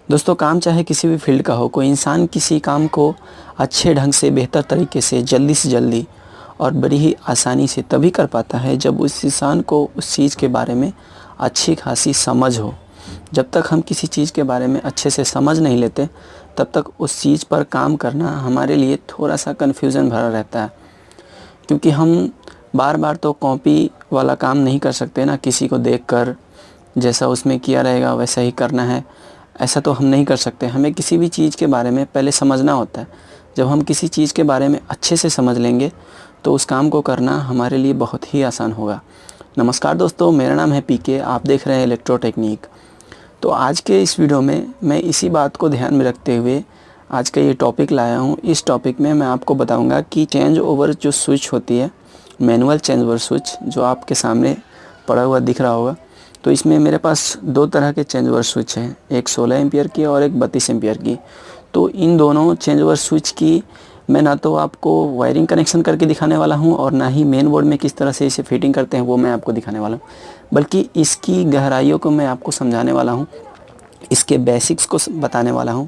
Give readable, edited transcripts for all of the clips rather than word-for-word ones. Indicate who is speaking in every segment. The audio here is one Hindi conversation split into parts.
Speaker 1: दोस्तों, काम चाहे किसी भी फील्ड का हो, कोई इंसान किसी काम को अच्छे ढंग से, बेहतर तरीके से जल्दी और बड़ी ही आसानी से तभी कर पाता है जब उस इंसान को उस चीज़ के बारे में अच्छी खासी समझ हो। जब तक हम किसी चीज़ के बारे में अच्छे से समझ नहीं लेते, तब तक उस चीज़ पर काम करना हमारे लिए थोड़ा सा कन्फ्यूज़न भरा रहता है, क्योंकि हम बार बार तो कॉपी वाला काम नहीं कर सकते ना। किसी को देखकर जैसा उसमें किया रहेगा वैसा ही करना है, ऐसा तो हम नहीं कर सकते। हमें किसी भी चीज़ के बारे में पहले समझना होता है। जब हम किसी चीज़ के बारे में अच्छे से समझ लेंगे तो उस काम को करना हमारे लिए बहुत ही आसान होगा। नमस्कार दोस्तों, मेरा नाम है पीके, आप देख रहे हैं इलेक्ट्रो टेक्निक। तो आज के इस वीडियो में मैं इसी बात को ध्यान में रखते हुए आज का ये टॉपिक लाया हूँ। इस टॉपिक में मैं आपको बताऊँगा कि चेंज ओवर जो स्विच होती है, मैनुअल चेंज ओवर स्विच, जो आपके सामने पड़ा हुआ दिख रहा होगा, तो इसमें मेरे पास दो तरह के चेंज ओवर स्विच हैं, एक 16 एम्पियर की और एक 32 एम्पियर की। तो इन दोनों चेंज ओवर स्विच की मैं ना तो आपको वायरिंग कनेक्शन करके दिखाने वाला हूं और ना ही मेन बोर्ड में किस तरह से इसे फिटिंग करते हैं वो मैं आपको दिखाने वाला हूं, बल्कि इसकी गहराइयों को मैं आपको समझाने वाला हूं, इसके बेसिक्स को बताने वाला हूं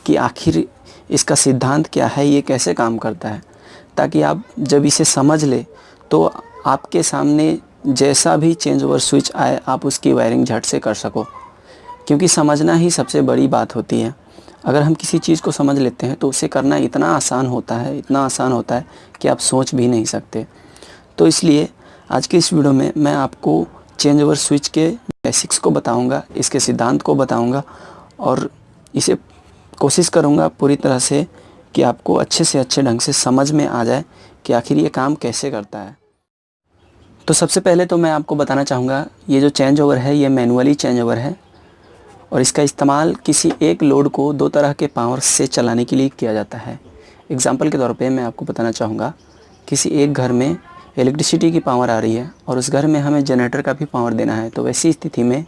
Speaker 1: कि आखिर इसका सिद्धांत क्या है, ये कैसे काम करता है, ताकि आप जब इसे समझ ले तो आपके सामने जैसा भी चेंज ओवर स्विच आए आप उसकी वायरिंग झट से कर सको। क्योंकि समझना ही सबसे बड़ी बात होती है। अगर हम किसी चीज़ को समझ लेते हैं तो उसे करना इतना आसान होता है कि आप सोच भी नहीं सकते। तो इसलिए आज के इस वीडियो में मैं आपको चेंज ओवर स्विच के बेसिक्स को बताऊंगा, इसके सिद्धांत को बताऊंगा और इसे कोशिश करूंगा पूरी तरह से कि आपको अच्छे से अच्छे ढंग से समझ में आ जाए कि आखिर ये काम कैसे करता है। तो सबसे पहले तो मैं आपको बताना चाहूँगा, ये जो चेंज ओवर है ये मैनुअली चेंज ओवर है और इसका इस्तेमाल किसी एक लोड को दो तरह के पावर से चलाने के लिए किया जाता है। एग्जांपल के तौर पे मैं आपको बताना चाहूँगा, किसी एक घर में इलेक्ट्रिसिटी की पावर आ रही है और उस घर में हमें जनरेटर का भी पावर देना है, तो वैसी स्थिति में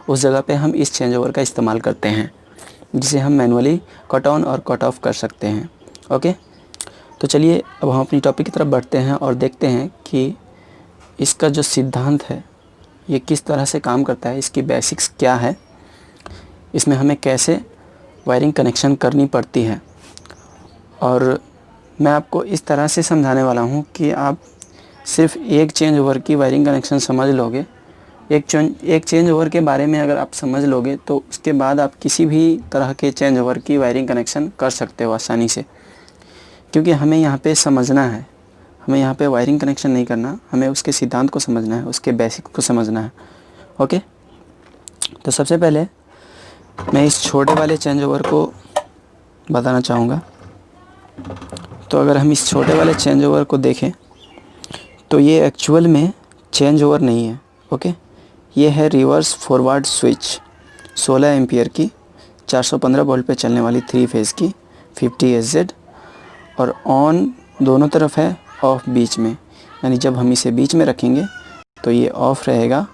Speaker 1: उस जगह पे हम इस चेंज ओवर का इस्तेमाल करते हैं, जिसे हम मैनुअली कट ऑन और कट ऑफ कर सकते हैं। ओके, तो चलिए अब हम अपनी टॉपिक की तरफ बढ़ते हैं और देखते हैं कि इसका जो सिद्धांत है ये किस तरह से काम करता है, इसकी बेसिक्स क्या है, इसमें हमें कैसे वायरिंग कनेक्शन करनी पड़ती है। और मैं आपको इस तरह से समझाने वाला हूँ कि आप सिर्फ एक चेंज ओवर की वायरिंग कनेक्शन समझ लोगे, एक चेंज ओवर के बारे में अगर आप समझ लोगे तो उसके बाद आप किसी भी तरह के चेंज ओवर की वायरिंग कनेक्शन कर सकते हो आसानी से। क्योंकि हमें यहाँ पे समझना है, हमें यहाँ पे वायरिंग कनेक्शन नहीं करना, हमें उसके सिद्धांत को समझना है, उसके बेसिक को समझना है। ओके, तो सबसे पहले मैं इस छोटे वाले चेंज ओवर को बताना चाहूँगा। तो अगर हम इस छोटे वाले चेंज ओवर को देखें तो ये एक्चुअल में चेंज ओवर नहीं है। ओके, ये है रिवर्स फॉरवर्ड स्विच, 16 एम्पियर की, 415 वोल्ट पे चलने वाली 3 फेज़ की, 50 SZ, और ऑन दोनों तरफ है, ऑफ बीच में, यानी जब हम इसे बीच में रखेंगे तो ये ऑफ रहेगा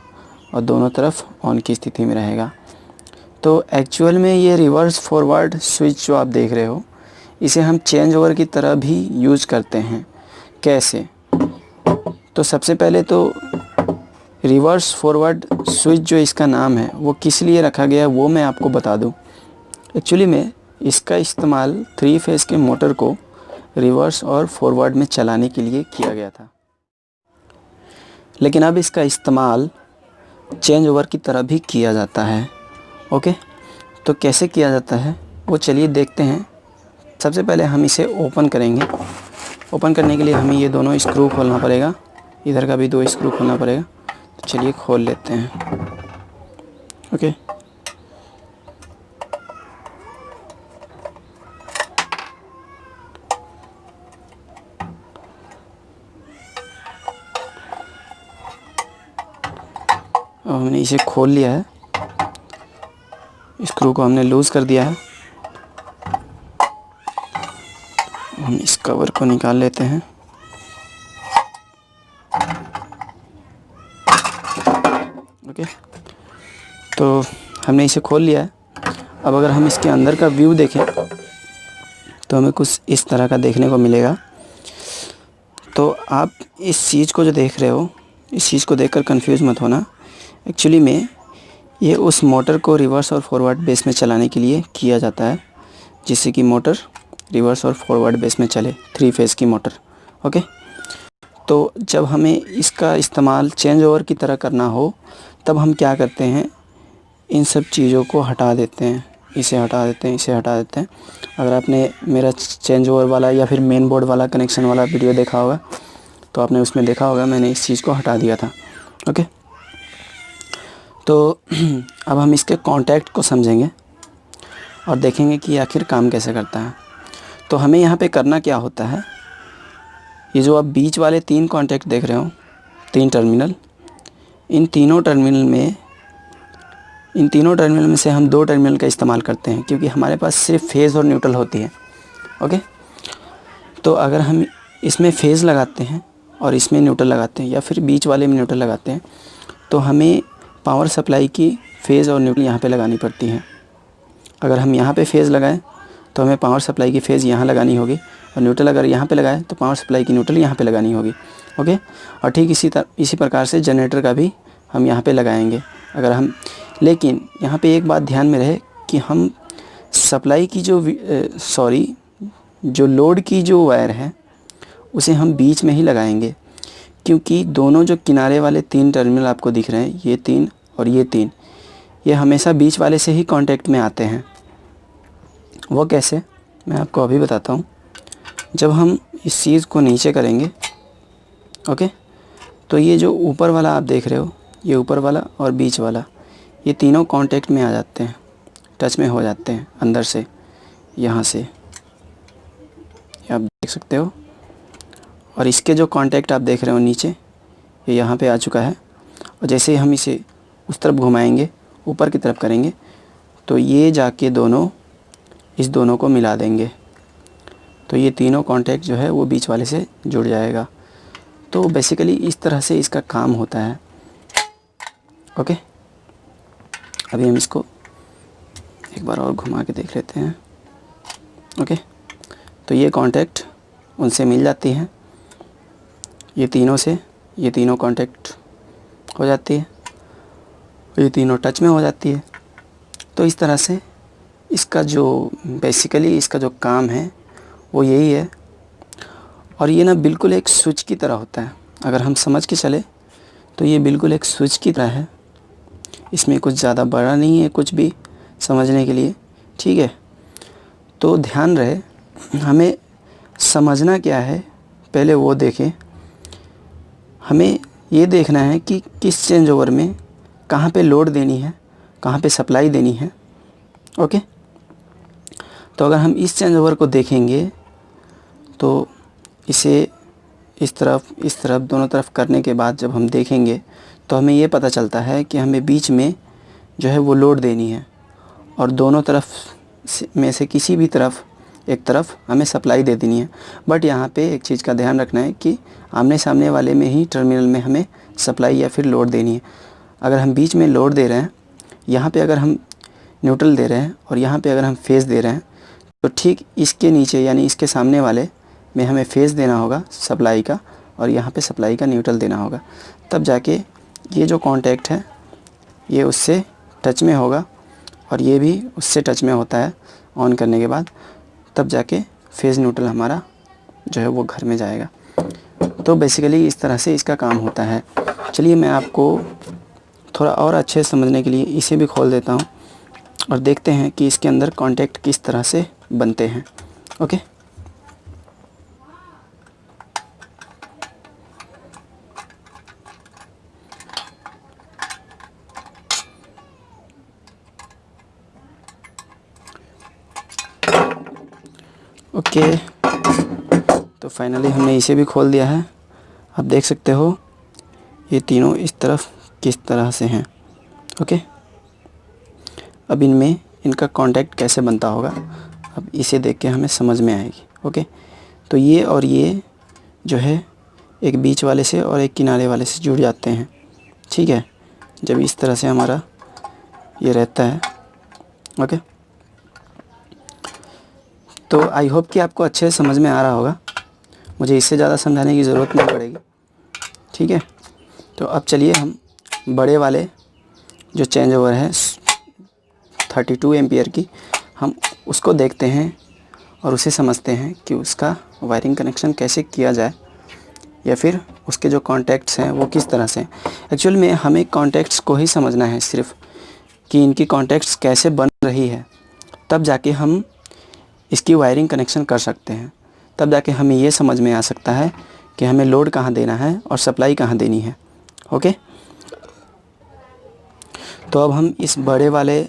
Speaker 1: और दोनों तरफ ऑन की स्थिति में रहेगा। तो एक्चुअल में ये रिवर्स फॉरवर्ड स्विच जो आप देख रहे हो, इसे हम चेंज ओवर की तरह भी यूज करते हैं। कैसे? तो सबसे पहले तो रिवर्स फॉरवर्ड स्विच जो इसका नाम है वो किस लिए रखा गया है वो मैं आपको बता दूं। एक्चुअली में इसका इस्तेमाल 3 फेज़ के मोटर को रिवर्स और फॉरवर्ड में चलाने के लिए किया गया था, लेकिन अब इसका इस्तेमाल चेंज ओवर की तरह भी किया जाता है। ओके, तो कैसे किया जाता है वो चलिए देखते हैं। सबसे पहले हम इसे ओपन करेंगे। ओपन करने के लिए हमें ये दोनों स्क्रू खोलना पड़ेगा, इधर का भी 2 स्क्रू खोलना पड़ेगा। तो चलिए खोल लेते हैं। ओके, अब हमने इसे खोल लिया है, स्क्रू को हमने लूज़ कर दिया है। हम इस कवर को निकाल लेते हैं। ओके, तो हमने इसे खोल लिया है। अब अगर हम इसके अंदर का व्यू देखें तो हमें कुछ इस तरह का देखने को मिलेगा। तो आप इस चीज़ को जो देख रहे हो, इस चीज़ को देखकर कंफ्यूज मत होना। एक्चुअली में ये उस मोटर को रिवर्स और फॉरवर्ड बेस में चलाने के लिए किया जाता है, जिससे कि मोटर रिवर्स और फॉरवर्ड बेस में चले, 3 फेज़ की मोटर। ओके, तो जब हमें इसका इस्तेमाल चेंज ओवर की तरह करना हो तब हम क्या करते हैं, इन सब चीज़ों को हटा देते हैं, इसे हटा देते हैं, इसे हटा देते हैं। अगर आपने मेरा चेंज ओवर वाला या फिर मेन बोर्ड वाला कनेक्शन वाला वीडियो देखा होगा तो आपने उसमें देखा होगा मैंने इस चीज़ को हटा दिया था। ओके, तो अब हम इसके कॉन्टैक्ट को समझेंगे और देखेंगे कि आखिर काम कैसे करता है। तो हमें यहाँ पे करना क्या होता है, ये जो आप बीच वाले 3 कॉन्टैक्ट देख रहे हो, 3 टर्मिनल, इन तीनों टर्मिनल में से हम 2 टर्मिनल का इस्तेमाल करते हैं, क्योंकि हमारे पास सिर्फ फेज़ और न्यूट्रल होती है। ओके, तो अगर हम इसमें फेज़ लगाते हैं और इसमें न्यूट्रल लगाते हैं या फिर बीच वाले में न्यूट्रल लगाते हैं तो हमें पावर सप्लाई की फ़ेज़ और न्यूट्रल यहाँ पे लगानी पड़ती है। अगर हम यहाँ पे फेज़ लगाएं तो हमें पावर सप्लाई की फ़ेज़ यहाँ लगानी होगी, और न्यूट्रल अगर यहाँ पे लगाएं तो पावर सप्लाई की न्यूट्रल यहाँ पे लगानी होगी। ओके, और ठीक इसी प्रकार से जनरेटर का भी हम यहाँ पे लगाएंगे। अगर हम, लेकिन यहाँ पे एक बात ध्यान में रहे कि हम सप्लाई की जो लोड की जो वायर है उसे हम बीच में ही लगाएंगे, क्योंकि दोनों जो किनारे वाले 3 टर्मिनल आपको दिख रहे हैं, ये 3 और ये 3, ये हमेशा बीच वाले से ही कांटेक्ट में आते हैं। वो कैसे, मैं आपको अभी बताता हूँ। जब हम इस चीज़ को नीचे करेंगे, ओके, तो ये जो ऊपर वाला आप देख रहे हो, ये ऊपर वाला और बीच वाला, ये तीनों कांटेक्ट में आ जाते हैं, टच में हो जाते हैं अंदर से, यहाँ से, ये आप देख सकते हो। और इसके जो कांटेक्ट आप देख रहे हो नीचे, ये यहाँ पे आ चुका है, और जैसे ही हम इसे उस तरफ घुमाएंगे, ऊपर की तरफ करेंगे, तो ये जाके इस दोनों को मिला देंगे, तो ये तीनों कांटेक्ट जो है वो बीच वाले से जुड़ जाएगा। तो बेसिकली इस तरह से इसका काम होता है। ओके, अभी हम इसको एक बार और घुमा के देख लेते हैं। ओके, तो ये कांटेक्ट उनसे मिल जाती हैं, ये तीनों कांटेक्ट हो जाती है, ये तीनों टच में हो जाती है। तो इस तरह से इसका जो काम है वो यही है। और ये ना बिल्कुल एक स्विच की तरह होता है, अगर हम समझ के चले तो ये बिल्कुल एक स्विच की तरह है। इसमें कुछ ज़्यादा बड़ा नहीं है कुछ भी समझने के लिए, ठीक है। तो ध्यान रहे, हमें समझना क्या है पहले वो देखें। हमें ये देखना है कि किस चेंज ओवर में कहाँ पे लोड देनी है, कहाँ पे सप्लाई देनी है। ओके, तो अगर हम इस चेंज ओवर को देखेंगे तो इसे इस तरफ दोनों तरफ करने के बाद जब हम देखेंगे तो हमें ये पता चलता है कि हमें बीच में जो है वो लोड देनी है, और दोनों तरफ में से किसी भी एक तरफ हमें सप्लाई दे देनी है। बट यहाँ पे एक चीज़ का ध्यान रखना है कि आमने सामने वाले में ही टर्मिनल में हमें सप्लाई या फिर लोड देनी है। अगर हम बीच में लोड दे रहे हैं, यहाँ पे अगर हम न्यूट्रल दे रहे हैं और यहाँ पे अगर हम फेज़ दे रहे हैं, तो ठीक इसके नीचे यानी इसके सामने वाले में हमें फेज़ देना होगा सप्लाई का, और यहाँ पे सप्लाई का न्यूट्रल देना होगा। तब जाके ये जो कांटेक्ट है ये उससे टच में होगा, और ये भी उससे टच में होता है ऑन करने के बाद, तब जाके फेज़ न्यूट्रल हमारा जो है वो घर में जाएगा। तो बेसिकली इस तरह से इसका काम होता है। चलिए मैं आपको थोड़ा और अच्छे समझने के लिए इसे भी खोल देता हूँ और देखते हैं कि इसके अंदर कांटेक्ट किस तरह से बनते हैं। ओके, ओके, तो फाइनली हमने इसे भी खोल दिया है। आप देख सकते हो ये तीनों इस तरफ किस तरह से हैं। ओके, अब इनका कांटेक्ट कैसे बनता होगा, अब इसे देख के हमें समझ में आएगी। ओके, तो ये और ये जो है एक बीच वाले से और एक किनारे वाले से जुड़ जाते हैं, ठीक है। जब इस तरह से हमारा ये रहता है। ओके, तो आई होप कि आपको अच्छे से समझ में आ रहा होगा, मुझे इससे ज़्यादा समझाने की ज़रूरत नहीं पड़ेगी, ठीक है। तो अब चलिए हम बड़े वाले जो चेंज ओवर है 32 एम्पियर की, हम उसको देखते हैं और उसे समझते हैं कि उसका वायरिंग कनेक्शन कैसे किया जाए, या फिर उसके जो कॉन्टैक्ट्स हैं वो किस तरह से। एक्चुअल में हमें कॉन्टैक्ट्स को ही समझना है सिर्फ, कि इनकी कॉन्टैक्ट्स कैसे बन रही है, तब जाके हम इसकी वायरिंग कनेक्शन कर सकते हैं। तब जाके हमें ये समझ में आ सकता है कि हमें लोड कहाँ देना है और सप्लाई कहाँ देनी है। ओके, तो अब हम इस बड़े वाले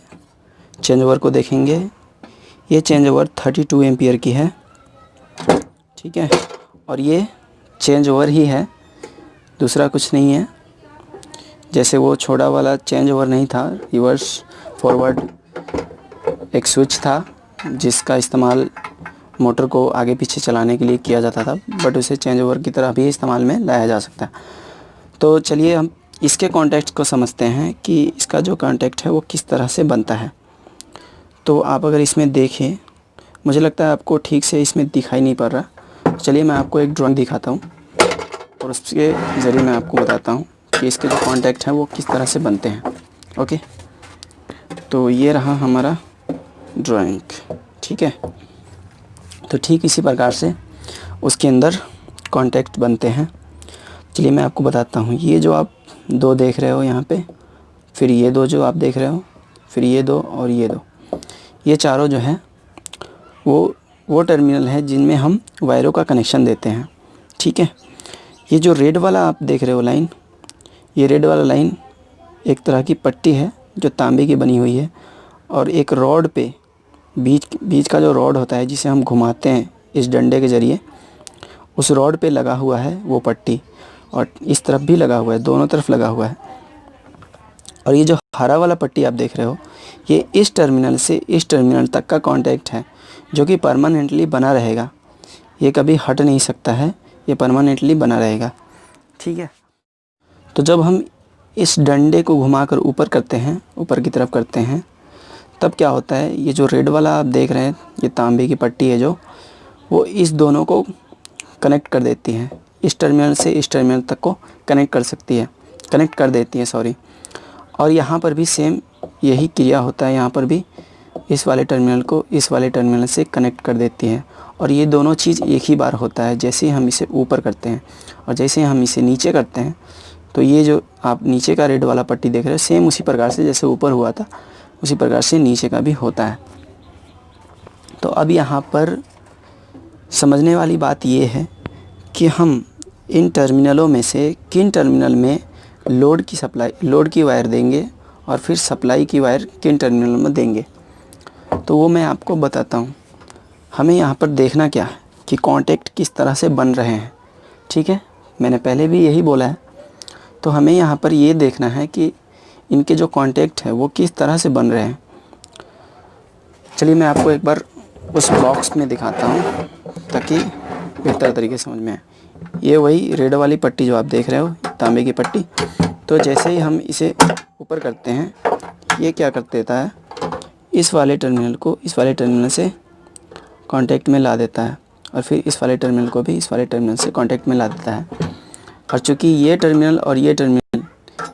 Speaker 1: चेंज ओवर को देखेंगे। ये चेंज ओवर 32 एम्पियर की है, ठीक है, और ये चेंज ओवर ही है, दूसरा कुछ नहीं है। जैसे वो छोटा वाला चेंज ओवर नहीं था, रिवर्स फॉरवर्ड एक स्विच था जिसका इस्तेमाल मोटर को आगे पीछे चलाने के लिए किया जाता था, बट उसे चेंज ओवर की तरह भी इस्तेमाल में लाया जा सकता है। तो चलिए हम इसके कॉन्टैक्ट्स को समझते हैं कि इसका जो कॉन्टैक्ट है वो किस तरह से बनता है। तो आप अगर इसमें देखें, मुझे लगता है आपको ठीक से इसमें दिखाई नहीं पड़ रहा। चलिए मैं आपको एक ड्राइंग दिखाता हूँ और उसके ज़रिए मैं आपको बताता हूँ कि इसके जो कॉन्टैक्ट हैं वो किस तरह से बनते हैं। ओके, तो ये रहा हमारा ड्राइंग, ठीक है। तो ठीक इसी प्रकार से उसके अंदर कॉन्टैक्ट बनते हैं। चलिए मैं आपको बताता हूँ। ये जो आप दो देख रहे हो यहाँ पे, फिर ये दो जो आप देख रहे हो, फिर ये दो और ये दो, ये चारों जो हैं वो टर्मिनल है जिनमें हम वायरों का कनेक्शन देते हैं, ठीक है। ये जो रेड वाला आप देख रहे हो लाइन, ये रेड वाला लाइन एक तरह की पट्टी है जो तांबे की बनी हुई है, और एक रॉड पे बीच का जो रॉड होता है जिसे हम घुमाते हैं इस डंडे के ज़रिए, उस रॉड पे लगा हुआ है वो पट्टी, और इस तरफ भी लगा हुआ है, दोनों तरफ लगा हुआ है। और ये जो हरा वाला पट्टी आप देख रहे हो, ये इस टर्मिनल से इस टर्मिनल तक का कांटेक्ट है जो कि परमानेंटली बना रहेगा, ये कभी हट नहीं सकता है, ये परमानेंटली बना रहेगा, ठीक है। तो जब हम इस डंडे को घुमाकर ऊपर करते हैं, ऊपर की तरफ करते हैं, तब क्या होता है, ये जो रेड वाला आप देख रहे हैं, ये तांबे की पट्टी है जो, वो इस दोनों को कनेक्ट कर देती है, इस टर्मिनल से इस टर्मिनल तक को कनेक्ट कर देती है सॉरी। और यहाँ पर भी सेम यही क्रिया होता है, यहाँ पर भी इस वाले टर्मिनल को इस वाले टर्मिनल से कनेक्ट कर देती है, और ये दोनों चीज़ एक ही बार होता है। जैसे ही हम इसे ऊपर करते हैं और जैसे ही हम इसे नीचे करते हैं, तो ये जो आप नीचे का रेड वाला पट्टी देख रहे हो, सेम उसी प्रकार से जैसे ऊपर हुआ था उसी प्रकार से नीचे का भी होता है। तो अब यहाँ पर समझने वाली बात ये है कि हम इन टर्मिनलों में से किन टर्मिनल में लोड की वायर देंगे और फिर सप्लाई की वायर किन टर्मिनल में देंगे, तो वो मैं आपको बताता हूँ। हमें यहाँ पर देखना क्या है कि कांटेक्ट किस तरह से बन रहे हैं, ठीक है। मैंने पहले भी यही बोला है। तो हमें यहाँ पर ये देखना है कि इनके जो कांटेक्ट है वो किस तरह से बन रहे हैं। चलिए मैं आपको एक बार उस बॉक्स में दिखाता हूँ ताकि बेहतर तरीके से समझ में आए। ये वही रेड वाली पट्टी जो आप देख रहे हो, तांबे की पट्टी। तो जैसे ही हम इसे ऊपर करते हैं, ये क्या कर देता है, इस वाले टर्मिनल को इस वाले टर्मिनल से कांटेक्ट में ला देता है, और फिर इस वाले टर्मिनल को भी इस वाले टर्मिनल से कांटेक्ट में ला देता है। और चूँकि ये टर्मिनल और ये टर्मिनल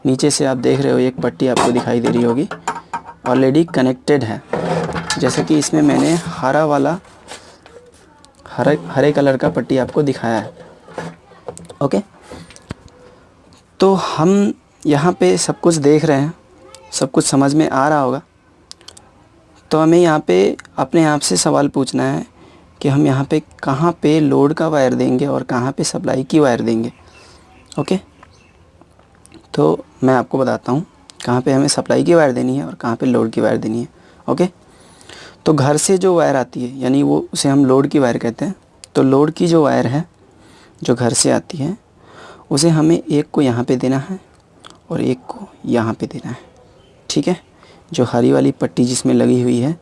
Speaker 1: नीचे से आप देख रहे हो, एक पट्टी आपको दिखाई दे रही होगी, ऑलरेडी कनेक्टेड है। जैसे कि इसमें मैंने हरे कलर का पट्टी आपको दिखाया है, ओके। तो हम यहाँ पे सब कुछ देख रहे हैं, सब कुछ समझ में आ रहा होगा। तो हमें यहाँ पे अपने आप से सवाल पूछना है कि हम यहाँ पे कहाँ पे लोड का वायर देंगे और कहाँ पे सप्लाई की वायर देंगे, ओके। तो मैं आपको बताता हूँ कहाँ पे हमें सप्लाई की वायर देनी है और कहाँ पे लोड की वायर देनी है, ओके। तो घर से जो वायर आती है, यानी वो उसे हम लोड की वायर कहते हैं। तो लोड की जो वायर है जो घर से आती है, उसे हमें एक को यहाँ पे देना है और एक को यहाँ पे देना है, ठीक है। जो हरी वाली पट्टी जिसमें लगी हुई है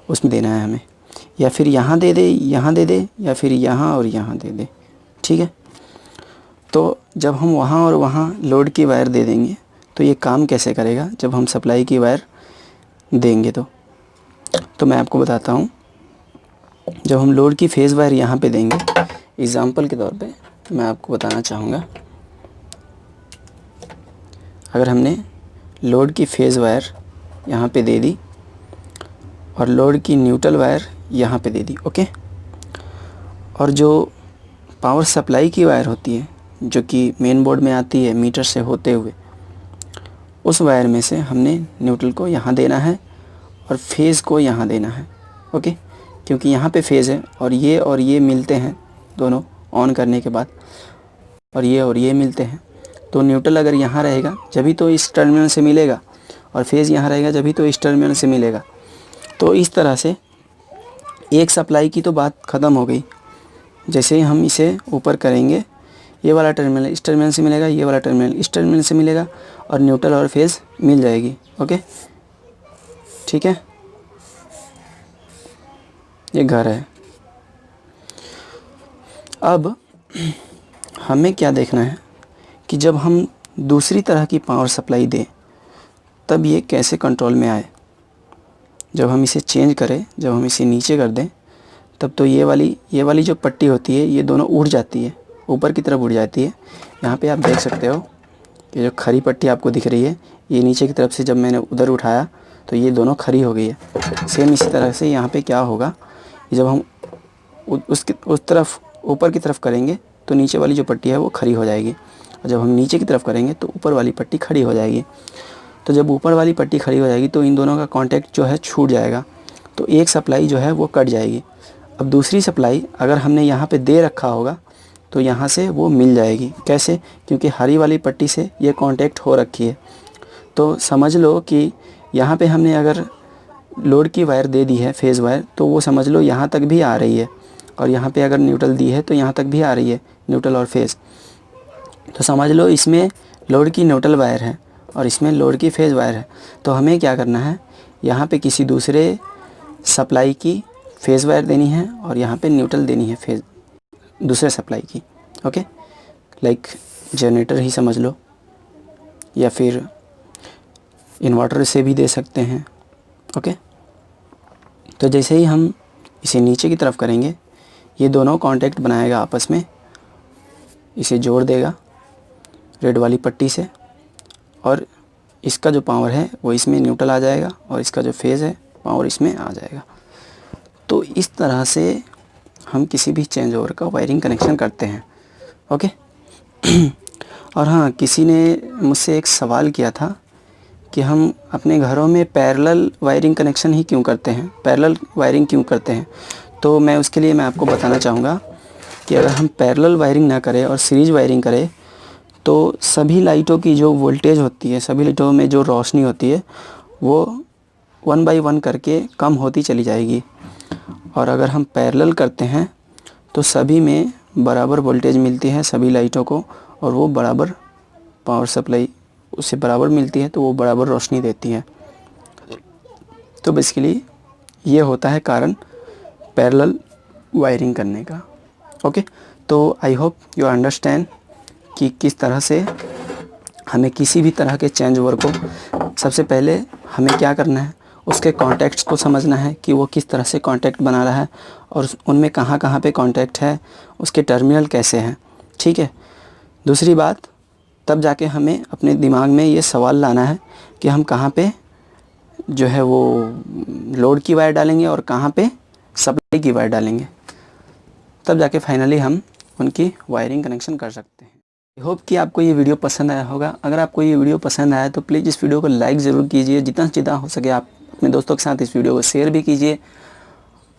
Speaker 1: उसमें देना है हमें, या फिर यहाँ दे दे, यहाँ दे दे, या फिर यहाँ और यहाँ दे दे, ठीक है। तो जब हम वहाँ और वहाँ लोड की वायर दे देंगे तो ये काम कैसे करेगा जब हम सप्लाई की वायर देंगे। तो मैं आपको बताता हूँ। जब हम लोड की फेज़ वायर यहाँ पे देंगे, एग्ज़ाम्पल के तौर पे मैं आपको बताना चाहूँगा, अगर हमने लोड की फेज़ वायर यहाँ पे दे दी और लोड की न्यूट्रल वायर यहाँ पे दे दी। ओके, और जो पावर सप्लाई की वायर होती है जो कि मेन बोर्ड में आती है मीटर से होते हुए, उस वायर में से हमने न्यूट्रल को यहाँ देना है और फेज़ को यहाँ देना है। ओके, क्योंकि यहाँ पे फेज़ है और ये मिलते हैं दोनों ऑन करने के बाद, और ये मिलते हैं। तो न्यूट्रल अगर यहाँ रहेगा जभी तो इस टर्मिनल से मिलेगा, और फेज़ यहाँ रहेगा जभी तो इस टर्मिनल से मिलेगा। तो इस तरह से एक सप्लाई की तो बात ख़त्म हो गई। जैसे ही हम इसे ऊपर करेंगे, ये वाला टर्मिनल इस टर्मिनल से मिलेगा, ये वाला टर्मिनल इस टर्मिनल से मिलेगा, और न्यूट्रल और फेज़ मिल जाएगी। ओके, ठीक है। ये घर है। अब हमें क्या देखना है कि जब हम दूसरी तरह की पावर सप्लाई दें तब ये कैसे कंट्रोल में आए। जब हम इसे चेंज करें, जब हम इसे नीचे कर दें, तब तो ये वाली जो पट्टी होती है ये दोनों उड़ जाती है, ऊपर की तरफ उड़ जाती है। यहाँ पे आप देख सकते हो कि जो खड़ी पट्टी आपको दिख रही है ये नीचे की तरफ से जब मैंने उधर उठाया तो ये दोनों खड़ी हो गई है। सेम इसी तरह से यहाँ पे क्या होगा, जब हम उस तरफ ऊपर की तरफ करेंगे तो नीचे वाली जो पट्टी है वो खड़ी हो जाएगी, और जब हम नीचे की तरफ करेंगे तो ऊपर वाली पट्टी खड़ी हो जाएगी। तो जब ऊपर वाली पट्टी खड़ी हो जाएगी तो इन दोनों का कांटेक्ट जो है छूट जाएगा, तो एक सप्लाई जो है वो कट जाएगी। अब दूसरी सप्लाई अगर हमने यहाँ पे दे रखा होगा तो यहाँ से वो मिल जाएगी। कैसे? क्योंकि हरी वाली पट्टी से ये कांटेक्ट हो रखी है। तो समझ लो कि यहाँ पे हमने अगर लोड की वायर दे दी है, फेज़ वायर, तो वो समझ लो यहाँ तक भी आ रही है, और यहाँ पे अगर न्यूट्रल दी है तो यहाँ तक भी आ रही है, न्यूट्रल और फेज़। तो समझ लो इसमें लोड की न्यूट्रल वायर है और इसमें लोड की फेज़ वायर है। तो हमें क्या करना है, यहाँ पे किसी दूसरे सप्लाई की फेज़ वायर देनी है और यहाँ पे न्यूट्रल देनी है फेज़ दूसरे सप्लाई की। ओके, लाइक जनरेटर ही समझ लो, या फिर इन्वर्टर से भी दे सकते हैं। ओके, तो जैसे ही हम इसे नीचे की तरफ करेंगे ये दोनों कांटेक्ट बनाएगा आपस में, इसे जोड़ देगा रेड वाली पट्टी से, और इसका जो पावर है वो इसमें न्यूट्रल आ जाएगा और इसका जो फेज़ है पावर इसमें आ जाएगा। तो इस तरह से हम किसी भी चेंज ओवर का वायरिंग कनेक्शन करते हैं। ओके और हाँ, किसी ने मुझसे एक सवाल किया था कि हम अपने घरों में पैरेलल वायरिंग कनेक्शन ही क्यों करते हैं, पैरेलल वायरिंग क्यों करते हैं। तो मैं उसके लिए आपको बताना चाहूँगा कि अगर हम पैरेलल वायरिंग ना करें और सीरीज वायरिंग करें तो सभी लाइटों की जो वोल्टेज होती है, सभी लाइटों में जो रोशनी होती है वो 1 बाय 1 करके कम होती चली जाएगी। और अगर हम पैरेलल करते हैं तो सभी में बराबर वोल्टेज मिलती है सभी लाइटों को, और वो बराबर पावर सप्लाई उससे बराबर मिलती है, तो वो बराबर रोशनी देती है। तो बेसिकली ये होता है कारण पैरेलल वायरिंग करने का। ओके, तो आई होप यू अंडरस्टैंड कि किस तरह से हमें किसी भी तरह के चेंज ओवर को सबसे पहले हमें क्या करना है, उसके कॉन्टैक्ट्स को समझना है कि वो किस तरह से कॉन्टैक्ट बना रहा है और उनमें कहाँ कहाँ पे कॉन्टैक्ट है, उसके टर्मिनल कैसे हैं। ठीक है, दूसरी बात, तब जाके हमें अपने दिमाग में ये सवाल लाना है कि हम कहाँ पे जो है वो लोड की वायर डालेंगे और कहाँ पे सप्लाई की वायर डालेंगे, तब जाके फाइनली हम उनकी वायरिंग कनेक्शन कर सकते हैं। आई होप कि आपको ये वीडियो पसंद आया होगा। अगर आपको ये वीडियो पसंद आया तो प्लीज़ इस वीडियो को लाइक ज़रूर कीजिए, जितना से जितना हो सके आप अपने दोस्तों के साथ इस वीडियो को शेयर भी कीजिए,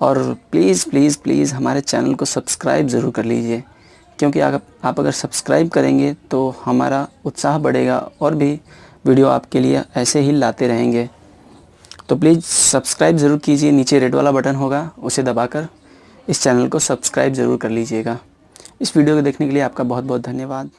Speaker 1: और प्लीज़ प्लीज़ प्लीज़ हमारे चैनल को सब्सक्राइब ज़रूर कर लीजिए, क्योंकि आप अगर सब्सक्राइब करेंगे तो हमारा उत्साह बढ़ेगा और भी वीडियो आपके लिए ऐसे ही लाते रहेंगे। तो प्लीज़ सब्सक्राइब ज़रूर कीजिए, नीचे रेड वाला बटन होगा उसे दबाकर इस चैनल को सब्सक्राइब ज़रूर कर लीजिएगा। इस वीडियो को देखने के लिए आपका बहुत बहुत धन्यवाद।